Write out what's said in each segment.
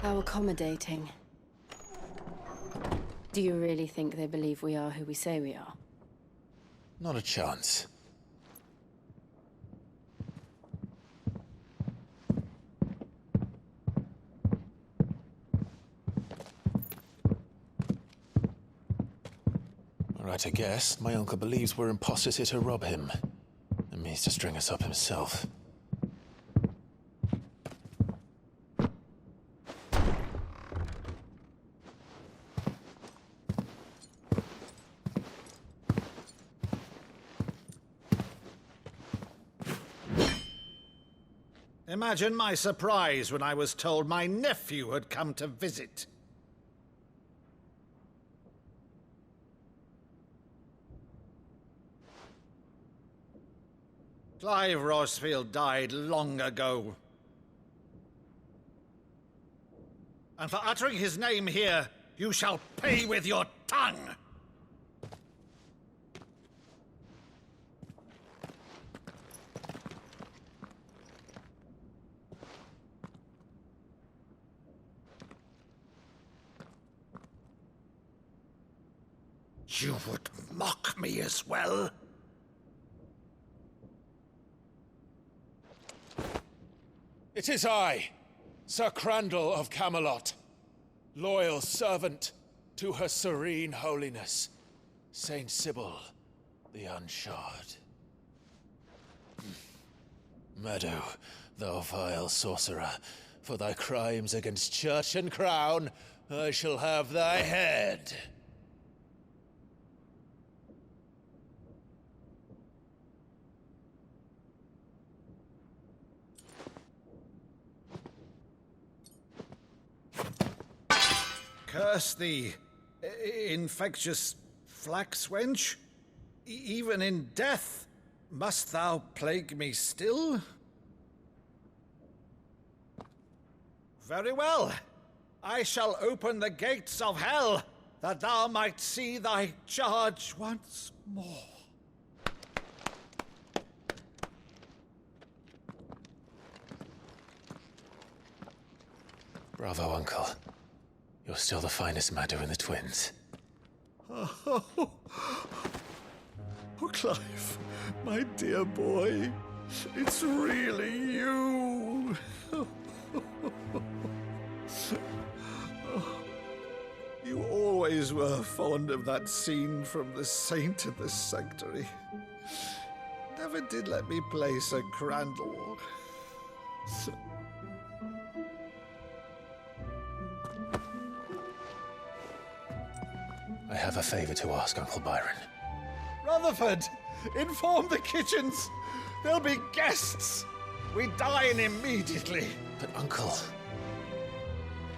How accommodating. Do you really think they believe we are who we say we are? Not a chance. Right, I guess. My uncle believes we're imposters here to rob him. And means to string us up himself. Imagine my surprise when I was told my nephew had come to visit. Clive Rosfield died long ago. And for uttering his name here, you shall pay with your tongue! You would mock me as well? It is I, Sir Crandall of Camelot, loyal servant to her serene holiness, Saint Sybil the Unshod. Meadow, thou vile sorcerer, for thy crimes against church and crown, I shall have thy head. Curse thee, infectious flax wench. Even in death, must thou plague me still? Very well. I shall open the gates of hell, that thou might see thy charge once more. Bravo, Uncle. You're still the finest Meadow in the twins. Oh, Clive, my dear boy, it's really you. You always were fond of that scene from The Saint of the Sanctuary. Never did let me play Sir Crandall. I have a favor to ask, Uncle Byron. Rutherford, inform the kitchens. There'll be guests. We dine immediately. But, Uncle...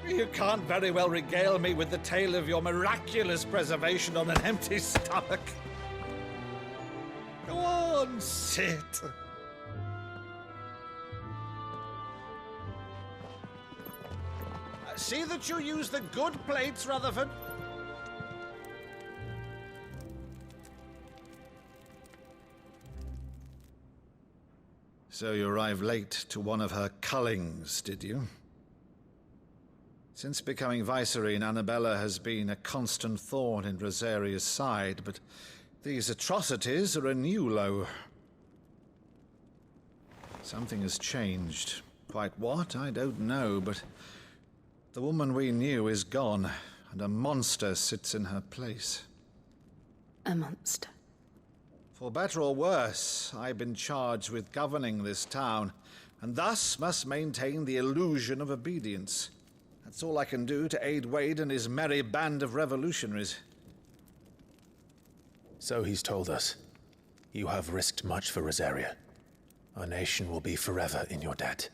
You can't very well regale me with the tale of your miraculous preservation on an empty stomach. Go on, sit. See that you use the good plates, Rutherford. So you arrived late to one of her cullings, did you? Since becoming Vicereine, Annabella has been a constant thorn in Rosaria's side, but these atrocities are a new low. Something has changed. Quite what, I don't know, but the woman we knew is gone, and a monster sits in her place. A monster. For better or worse, I've been charged with governing this town, and thus must maintain the illusion of obedience. That's all I can do to aid Wade and his merry band of revolutionaries. So he's told us. You have risked much for Rosaria. Our nation will be forever in your debt.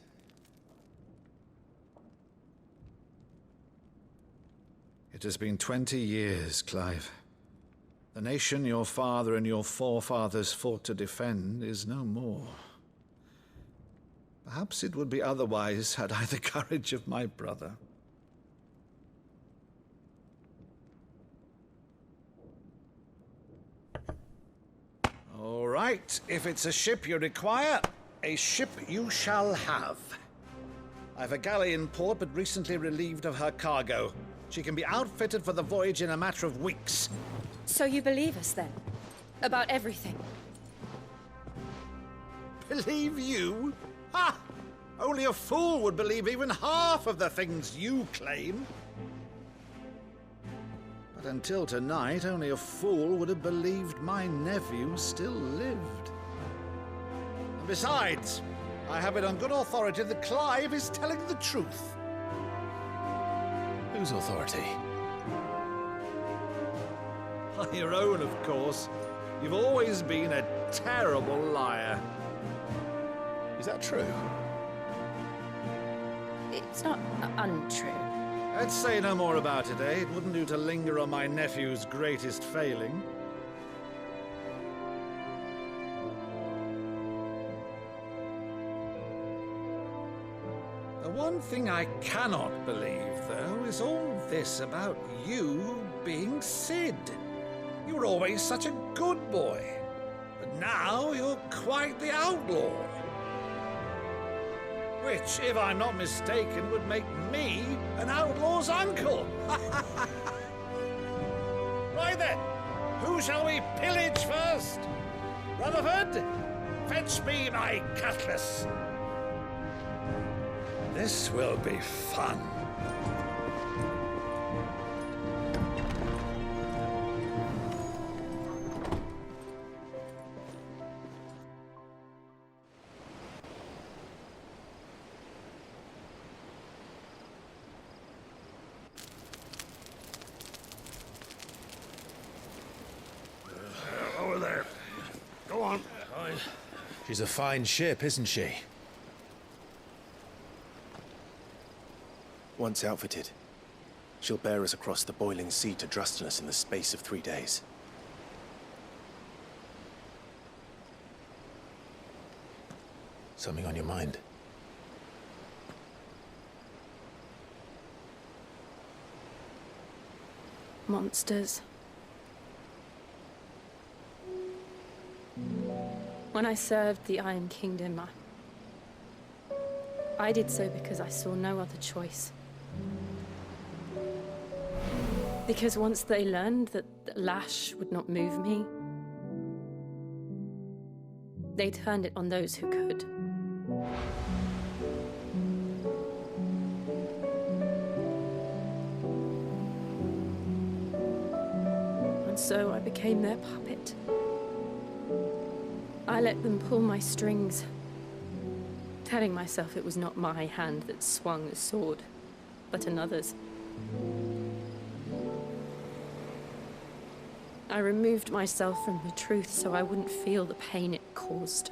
It has been 20 years, Clive. The nation your father and your forefathers fought to defend is no more. Perhaps it would be otherwise had I the courage of my brother. All right, if it's a ship you require, a ship you shall have. I've a galley in port, but recently relieved of her cargo. She can be outfitted for the voyage in a matter of weeks. So you believe us then? About everything? Believe you? Ha! Only a fool would believe even half of the things you claim. But until tonight, only a fool would have believed my nephew still lived. And besides, I have it on good authority that Clive is telling the truth. Whose authority? On your own, of course. You've always been a terrible liar. Is that true? It's not untrue. Let's say no more about it, eh? It wouldn't do to linger on my nephew's greatest failing. The one thing I cannot believe, though, is all this about you being Sid. You were always such a good boy, but now you're quite the outlaw. Which, if I'm not mistaken, would make me an outlaw's uncle. Right then, who shall we pillage first? Rutherford, fetch me my cutlass. This will be fun. Over there. Go on. She's a fine ship, isn't she? Once outfitted, she'll bear us across the boiling sea to Drustinus in the space of 3 days. Something on your mind? Monsters. When I served the Iron Kingdom, I did so because I saw no other choice. Because once they learned that Lash would not move me, they turned it on those who could. And so I became their puppet. I let them pull my strings, telling myself it was not my hand that swung the sword, but another's. I removed myself from the truth so I wouldn't feel the pain it caused.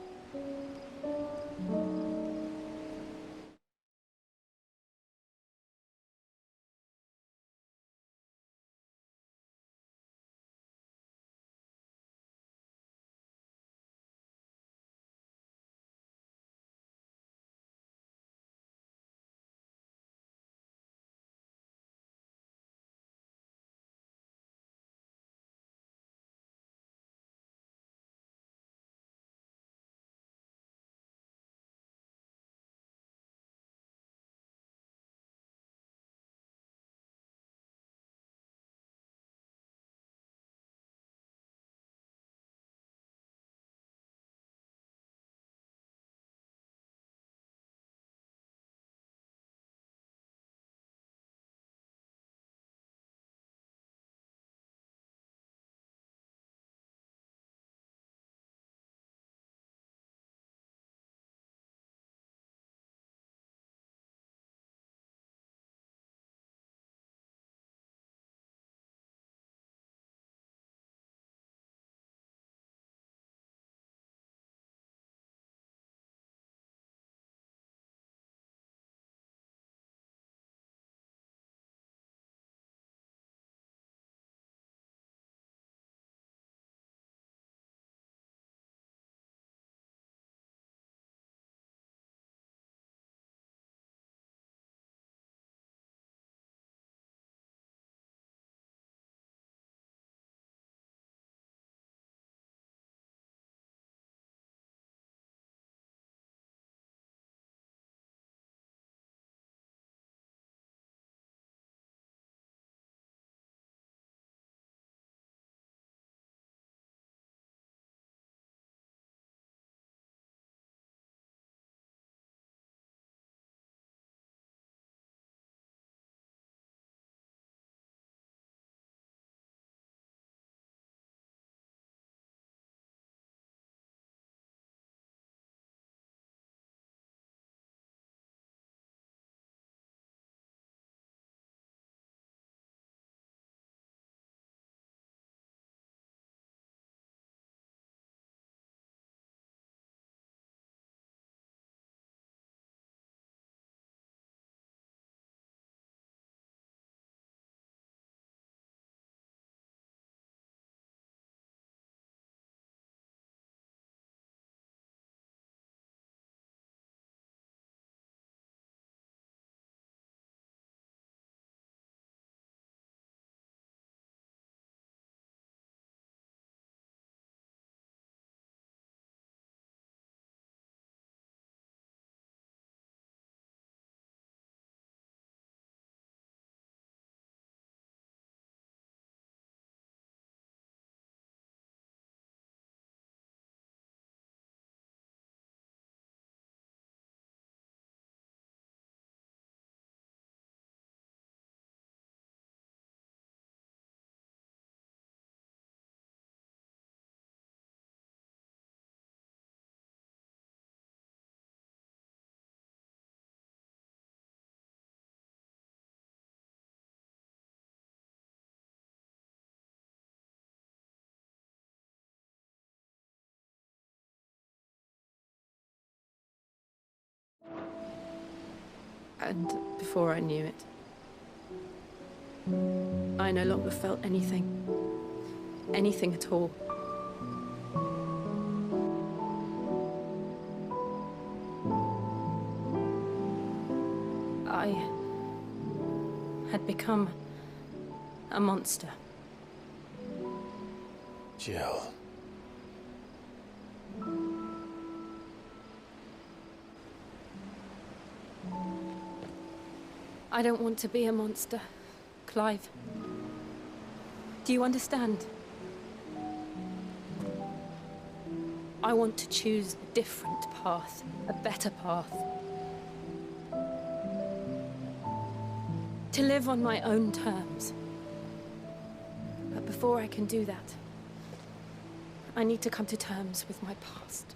And before I knew it, I no longer felt anything. Anything at all. I had become a monster. Jill. I don't want to be a monster, Clive. Do you understand? I want to choose a different path, a better path. To live on my own terms. But before I can do that, I need to come to terms with my past.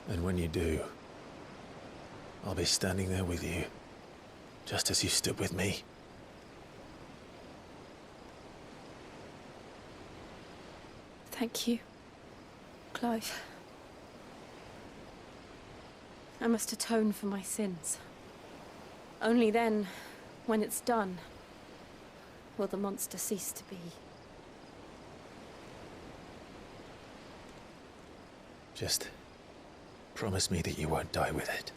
And when you do, I'll be standing there with you, just as you stood with me. Thank you, Clive. I must atone for my sins. Only then, when it's done, will the monster cease to be. Just promise me that you won't die with it.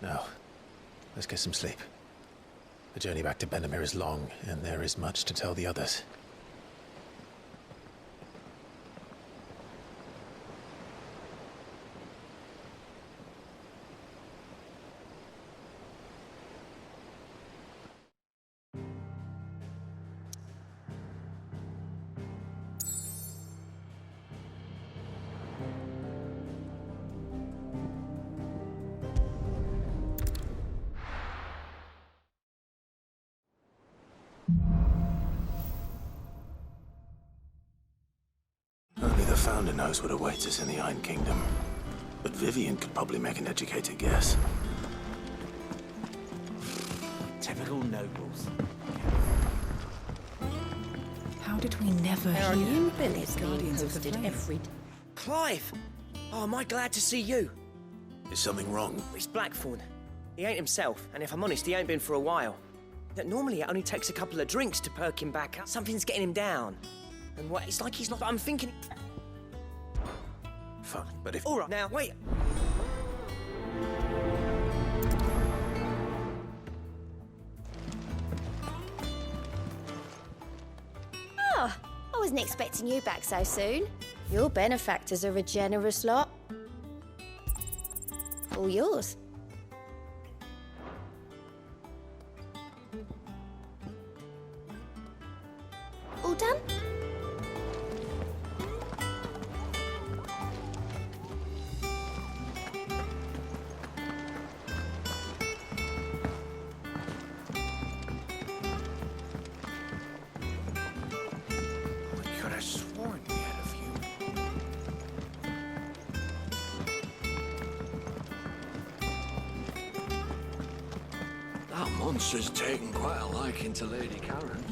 Now, let's get some sleep. The journey back to Benamir is long, and there is much to tell the others. Only the Founder knows what awaits us in the Iron Kingdom. But Vivian could probably make an educated guess. Typical nobles. How did we never There are hear new of billets being Guardians of the posted Flame? every... Clive! Oh, am I glad to see you? Is something wrong? It's Blackthorn. He ain't himself, and if I'm honest, he ain't been for a while. That normally it only takes a couple of drinks to perk him back up. Something's getting him down. And what? It's like he's not... I'm thinking... Fine, but if... All right, now, wait. Oh, I wasn't expecting you back so soon. Your benefactors are a generous lot. All yours. All done? I could have sworn we had a few. That monster's taken quite a liking to Lady Karen.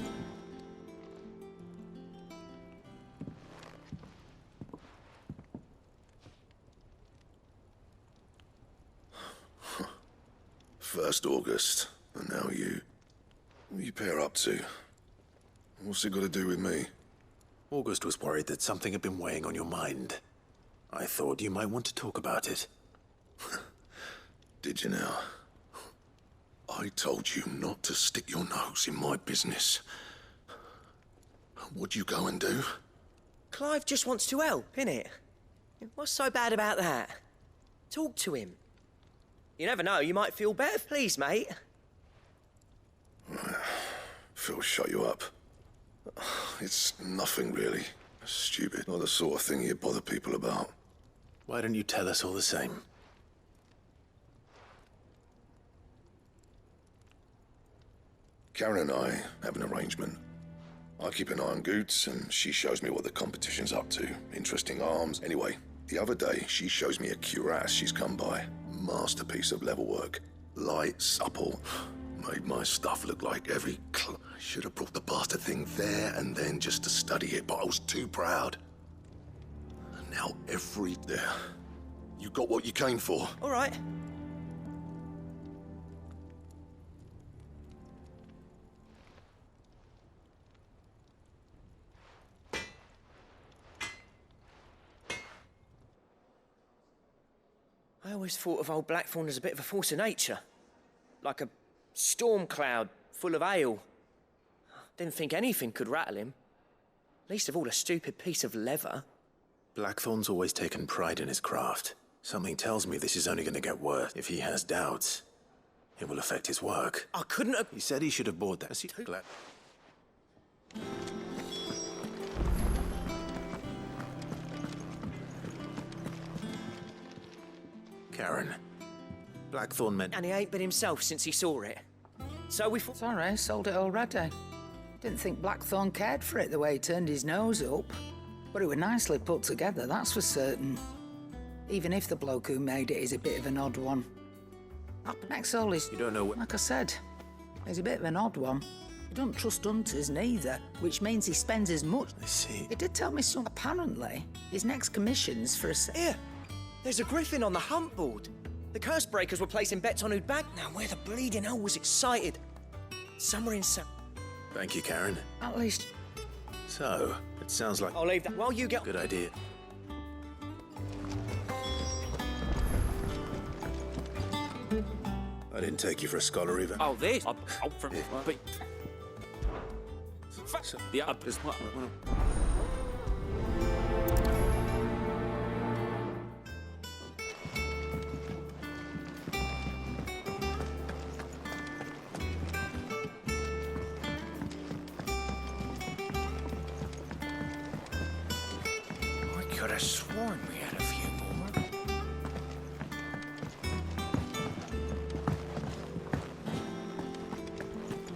First August, and now you. What are you pair up to? What's it got to do with me? August was worried that something had been weighing on your mind. I thought you might want to talk about it. Did you now? I told you not to stick your nose in my business. What'd you go and do? Clive just wants to help, innit? What's so bad about that? Talk to him. You never know, you might feel better. Please, mate. Phil shut you up. It's nothing really. Stupid. Not the sort of thing you bother people about. Why don't you tell us all the same? Karen and I have an arrangement. I keep an eye on Goots, and she shows me what the competition's up to. Interesting arms. Anyway, the other day, she shows me a cuirass she's come by. Masterpiece of level work. Light, supple, Made my stuff look like every I should have brought the bastard thing there and then just to study it, but I was too proud. And now there. You got what you came for. All right. I always thought of old Blackthorn as a bit of a force of nature. Like a storm cloud full of ale. Didn't think anything could rattle him. Least of all a stupid piece of leather. Blackthorn's always taken pride in his craft. Something tells me this is only going to get worse. If he has doubts, it will affect his work. I couldn't have... He said he should have bought that. Is he glad? Karen, Blackthorn meant... And he ain't been himself since he saw it. So we thought... Sorry, sold it already. Didn't think Blackthorn cared for it the way he turned his nose up. But it was nicely put together, that's for certain. Even if the bloke who made it is a bit of an odd one. Next all is... You don't know what... Like I said, he's a bit of an odd one. He don't trust hunters neither, which means he spends as much... I see. He did tell me some... Apparently, his next commission's for a... Here! There's a griffin on the hunt board. The curse breakers were placing bets on who'd back. Now, where the bleeding hell was excited? Somewhere in some... Thank you, Karen. At least... So, it sounds like... I'll leave that while you get... Good idea. I didn't take you for a scholar either. Oh, this? Oh, from... But... Yeah, just... I could have sworn we had a few more.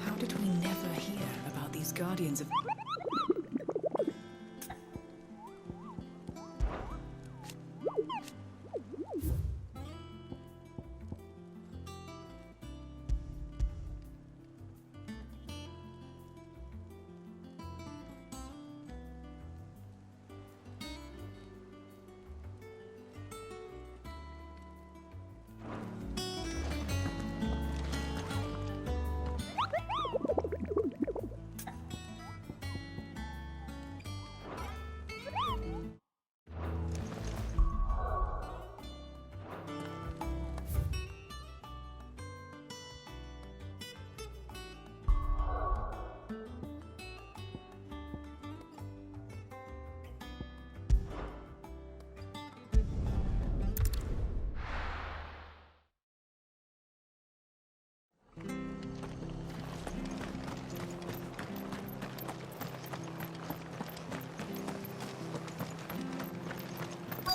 How did we never hear about these guardians of...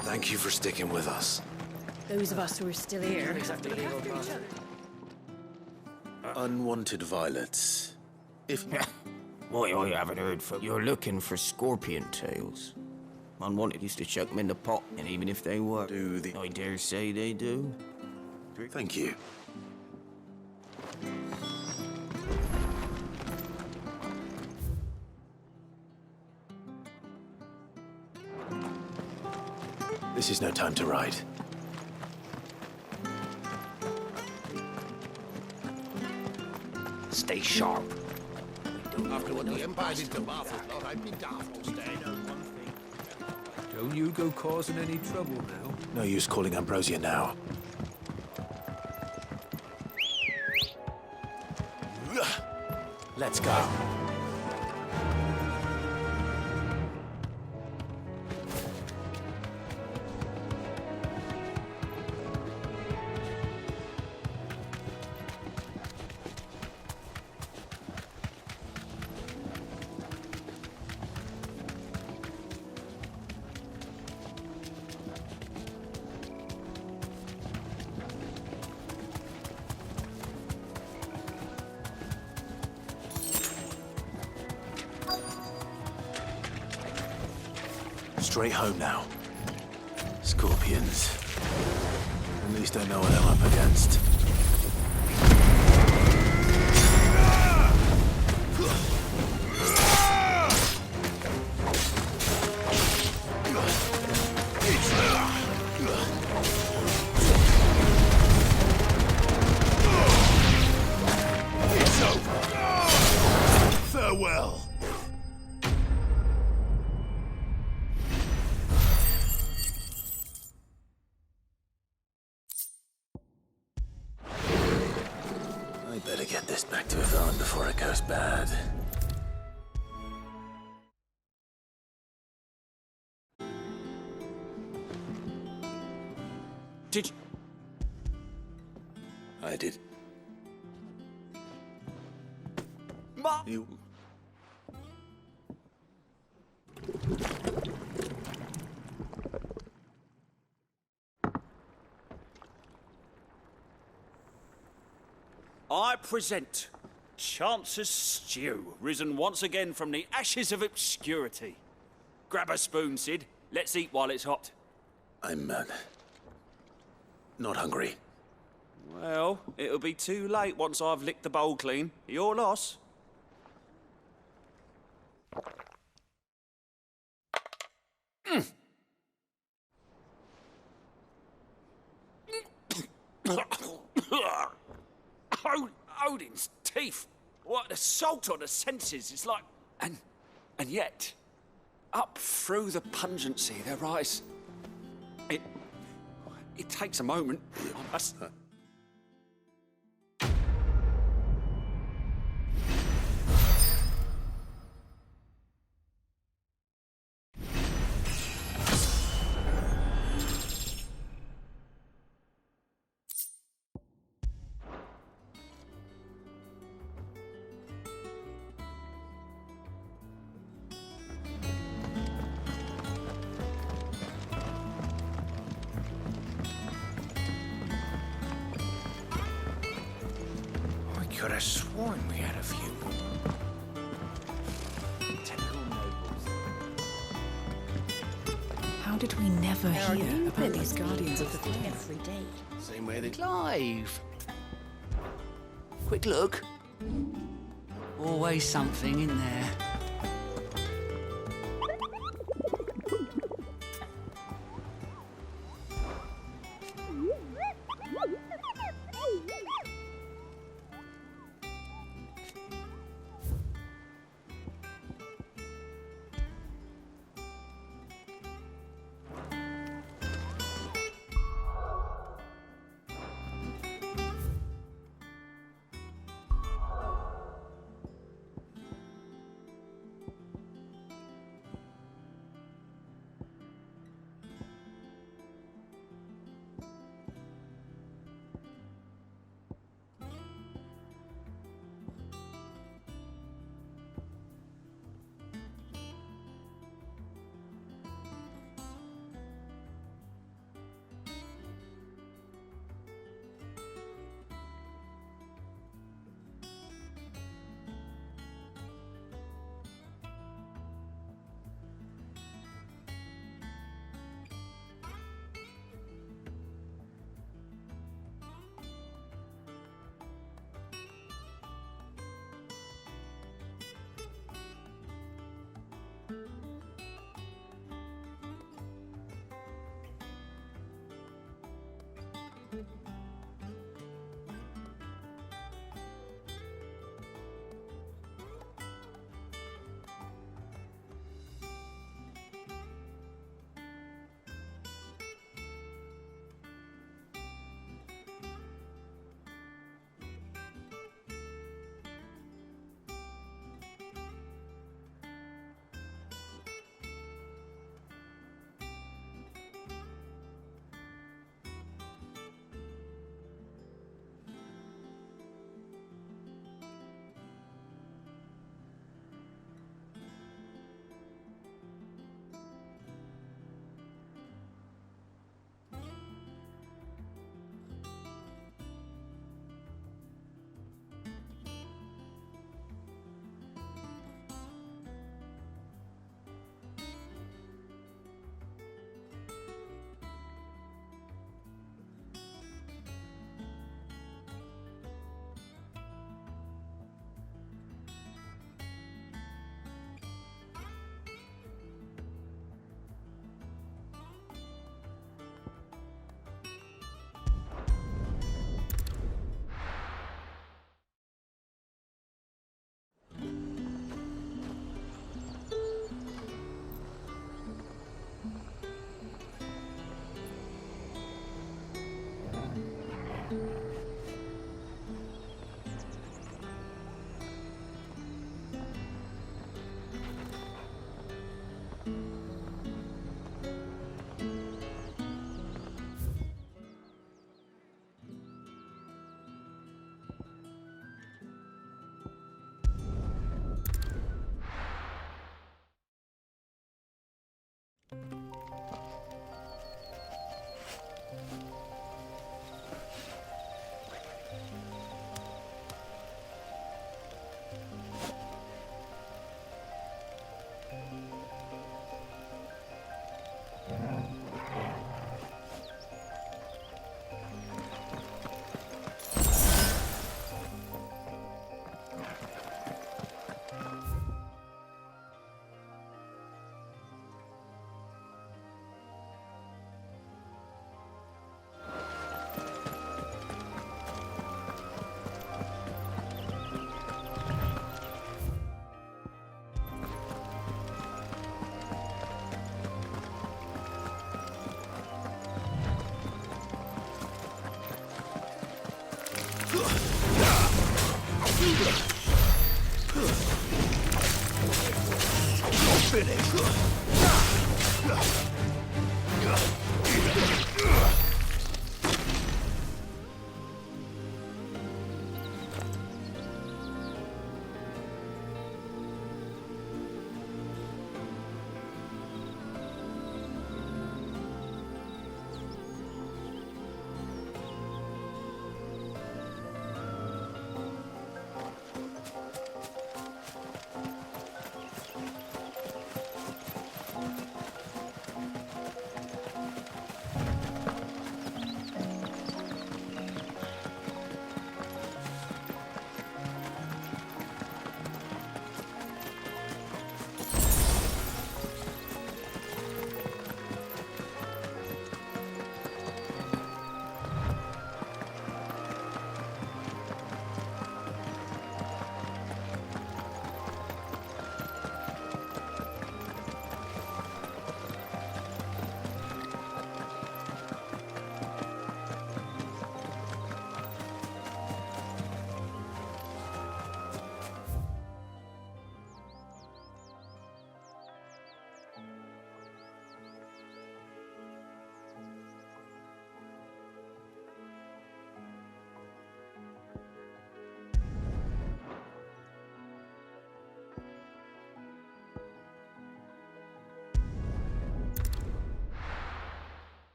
Thank you for sticking with us. Those of us who are still here. Unwanted violets. If... Boy, I haven't heard from... You're looking for scorpion tails. Unwanted used to chuck them in the pot, and even if they were... Do the... I dare say they do. Thank you. This is no time to ride. Stay sharp. After what the Empire did to Martha's lot, I'd be daft to stay on one thing. Don't you go causing any trouble now. No use calling Ambrosia now. Let's go. Straight home now. Scorpions. At least I know what I'm up against. We better get this back to Yvonne before it goes bad. Did you... I did. Ma... You... I present Chance's Stew, risen once again from the ashes of obscurity. Grab a spoon, Sid. Let's eat while it's hot. I'm, not hungry. Well, it'll be too late once I've licked the bowl clean. Your loss. Odin's teeth. What assault on the senses. It's like... And yet, up through the pungency, there rise... It takes a moment. I must... Could have sworn we had a few. How did we never hear about these guardians of the flame? Every day. Same way they... Clive! Quick look. Always something in there.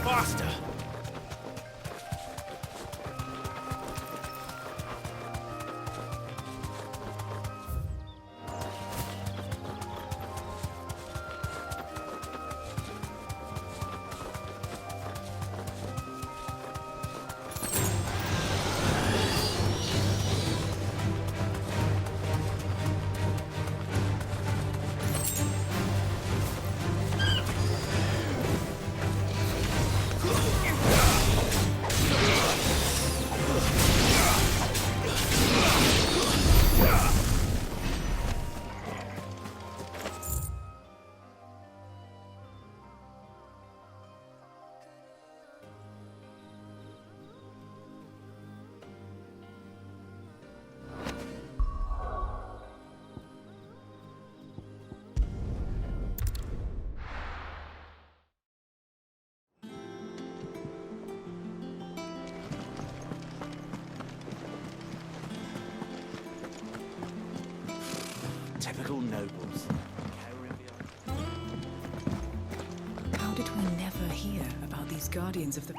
Faster! Typical nobles. How did we never hear about these guardians of the...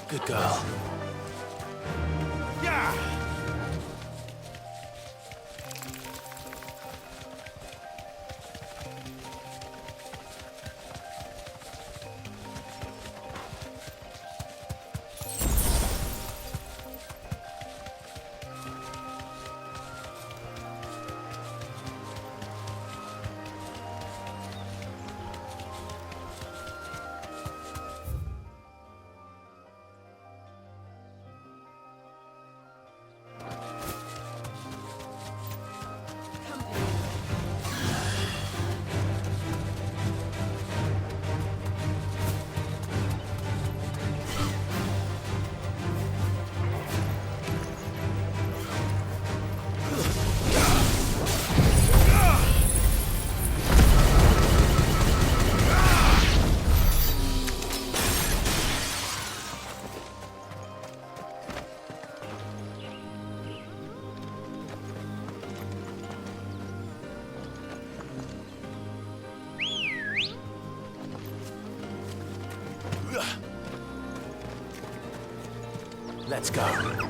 Good girl. Yeah! Let's go.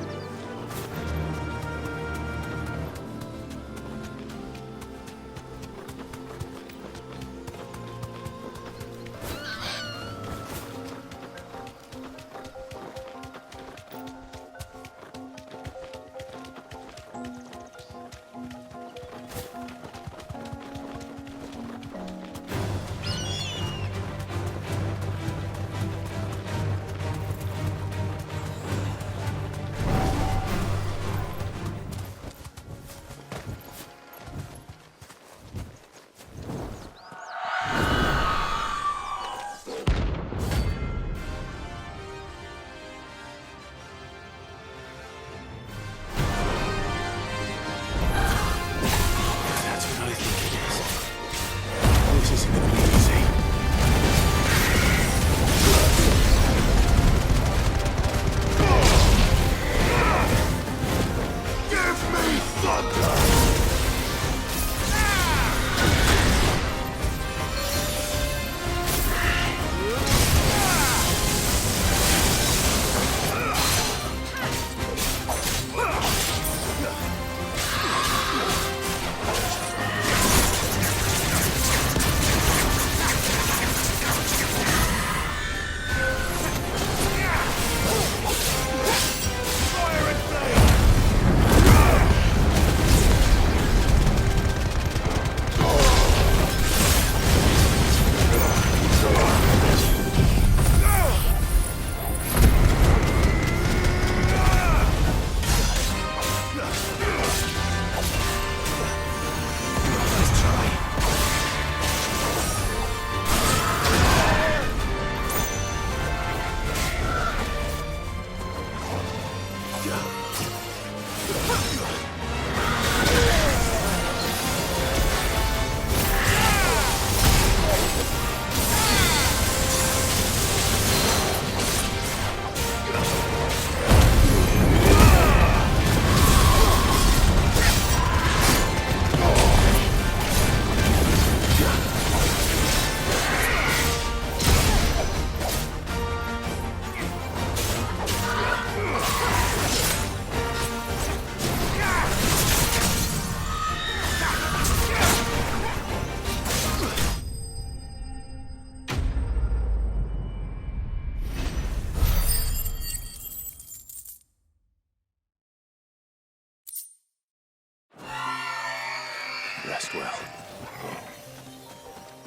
Rest well.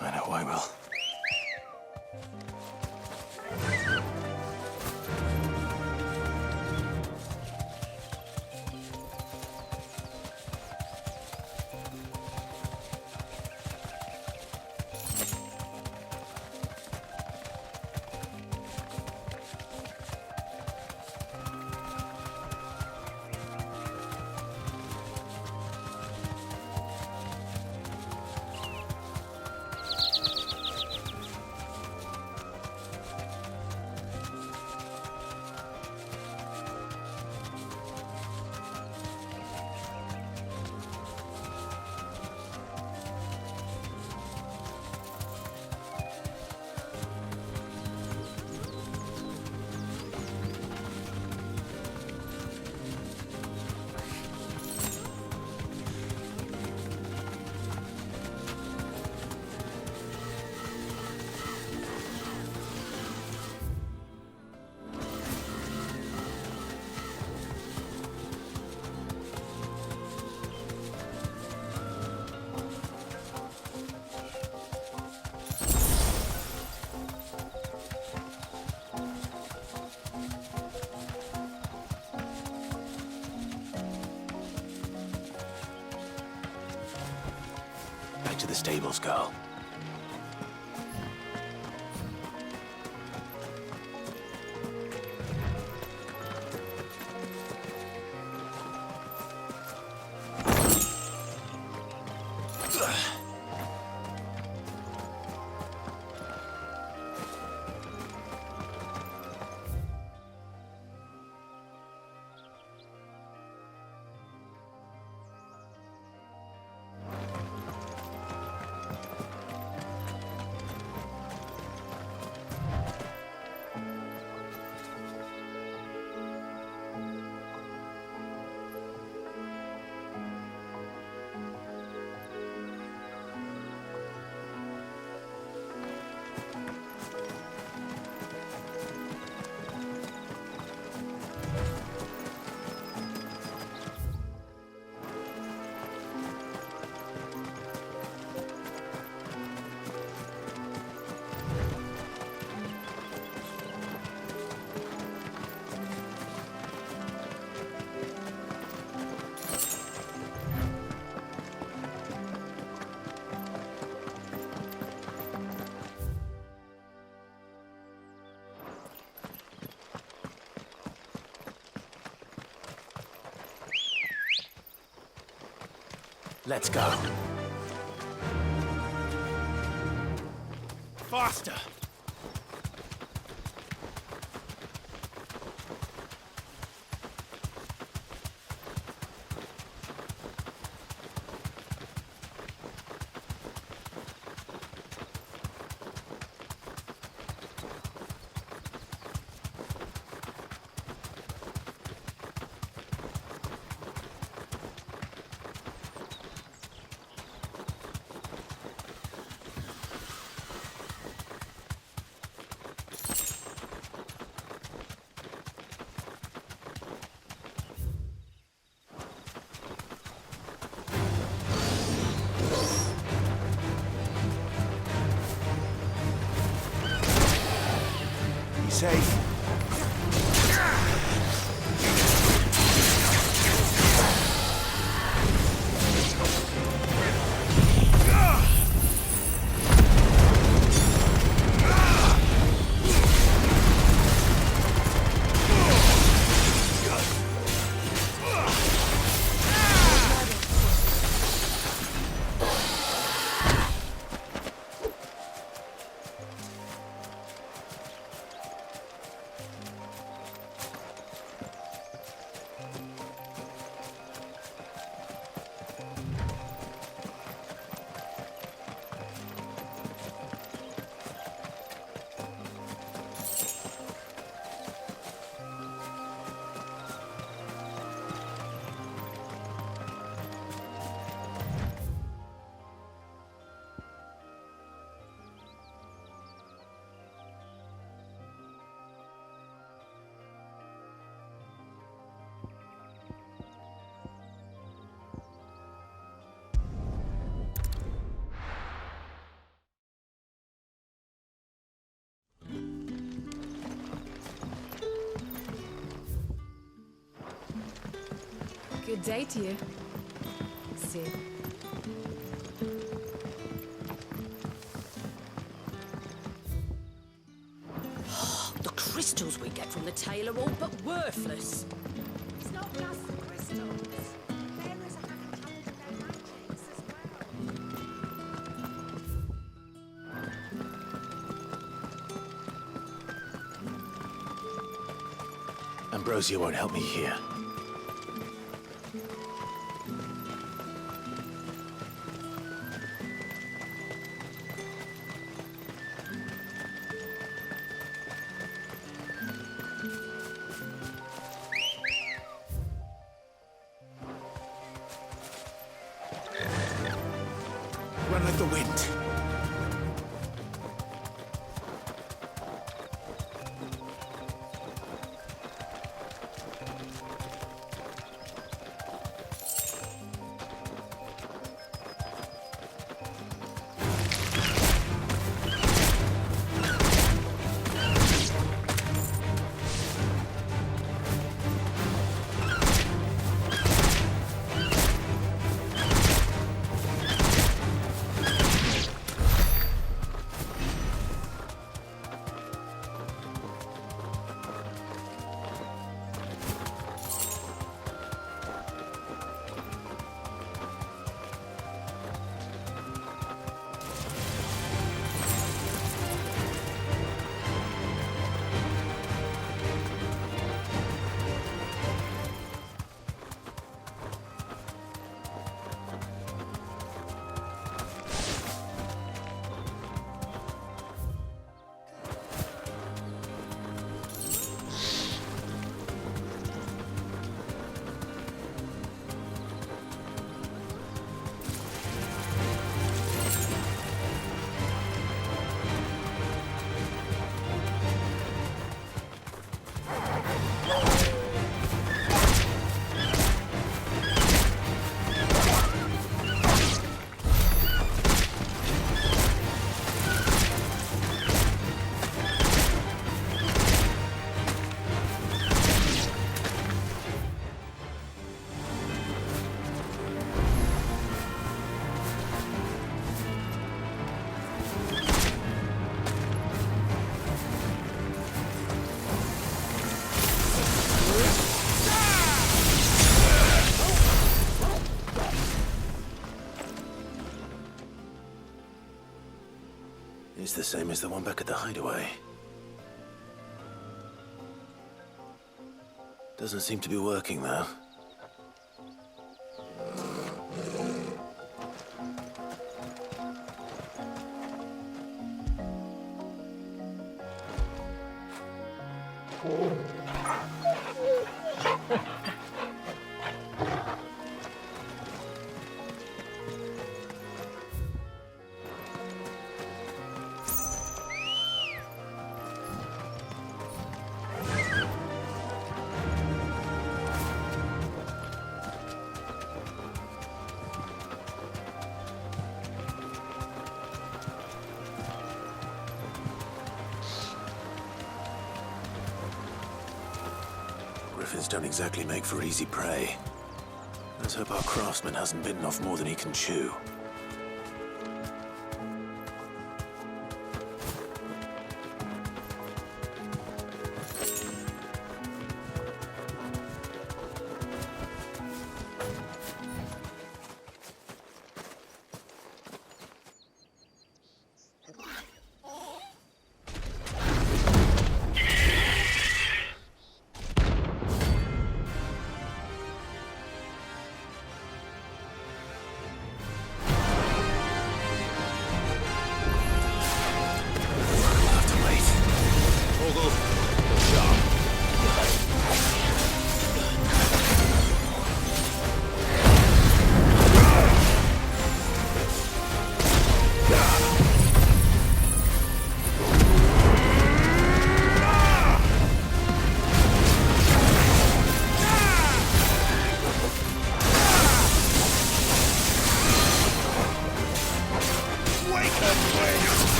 I know I will. back to the stables, girl. Let's go. Faster! Safe. Good day to you. Sid. The crystals we get from the tail are all but worthless. It's not just the crystals. Bearers are having trouble with their magics as well. Ambrosia won't help me here. Run like the wind. It's the same as the one back at the hideaway. Doesn't seem to be working, though. Griffins don't exactly make for easy prey. Let's hope our craftsman hasn't bitten off more than he can chew.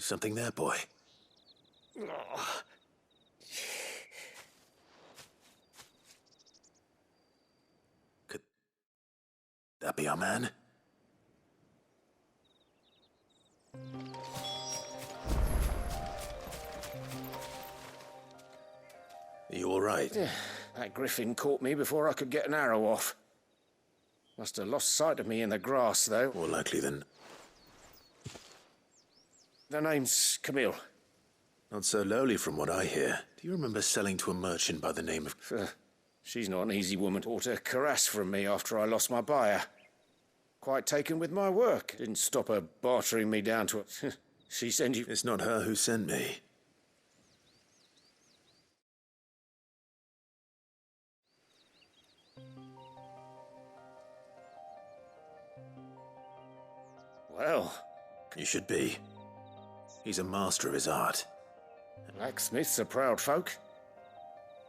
Something there, boy. Could that be our man? Are you all right? That griffin caught me before I could get an arrow off. Must have lost sight of me in the grass, though. More likely than... The name's Camille. Not so lowly from what I hear. Do you remember selling to a merchant by the name of... She's not an easy woman to order caress from me after I lost my buyer. Quite taken with my work. Didn't stop her bartering me down to a... She sent you... It's not her who sent me. Well... You should be. He's a master of his art. Blacksmiths are proud folk.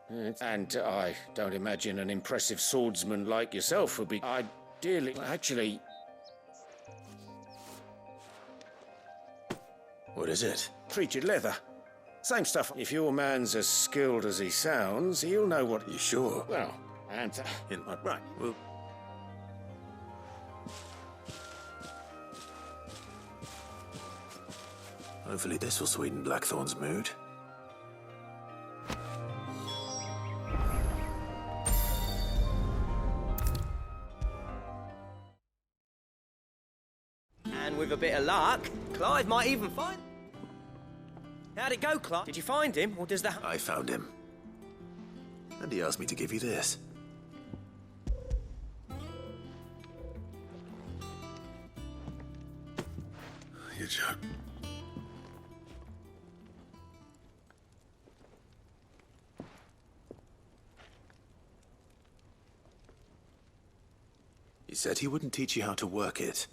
And I don't imagine an impressive swordsman like yourself would be ideally... Actually... What is it? Treated leather. Same stuff. If your man's as skilled as he sounds, he'll know what... You sure? Well, and... Right, well... Hopefully this will sweeten Blackthorn's mood. And with a bit of luck, Clive might even find... How'd it go, Clive? Did you find him, or does the... I found him. And he asked me to give you this. You joke. He said he wouldn't teach you how to work it,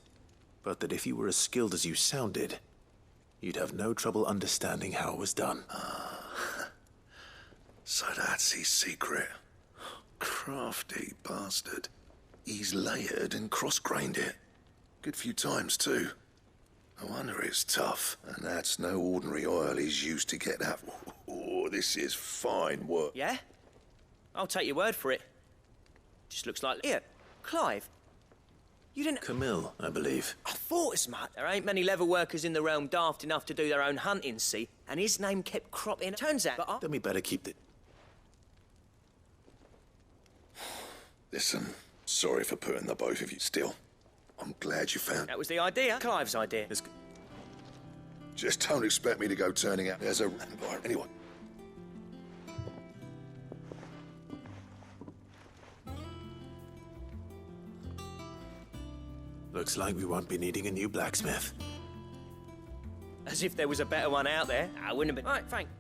but that if you were as skilled as you sounded, you'd have no trouble understanding how it was done. So that's his secret. Crafty bastard. He's layered and cross-grained it. Good few times, too. No wonder it's tough. And that's no ordinary oil he's used to get that. Oh, this is fine work. Yeah? I'll take your word for it. Just looks like... Here, Clive. You didn't... Camille, I believe. I thought as much. There ain't many leather workers in the realm daft enough to do their own hunting, see? And his name kept cropping. Turns out... But Then we better keep the... Listen, sorry for putting the both of you still. I'm glad you found... That was the idea. Clive's idea. Just don't expect me to go turning out as a... Anyway. Looks like we won't be needing a new blacksmith. As if there was a better one out there. I wouldn't have been... Right, thanks.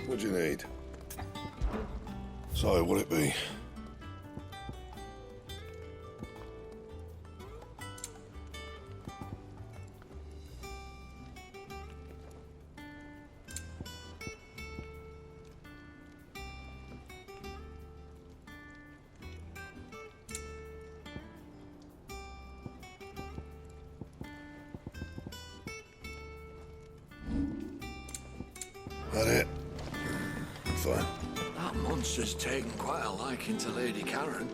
What do you need? So, what'll it be? That it? Fine. That monster's taken quite a liking to Lady Karen.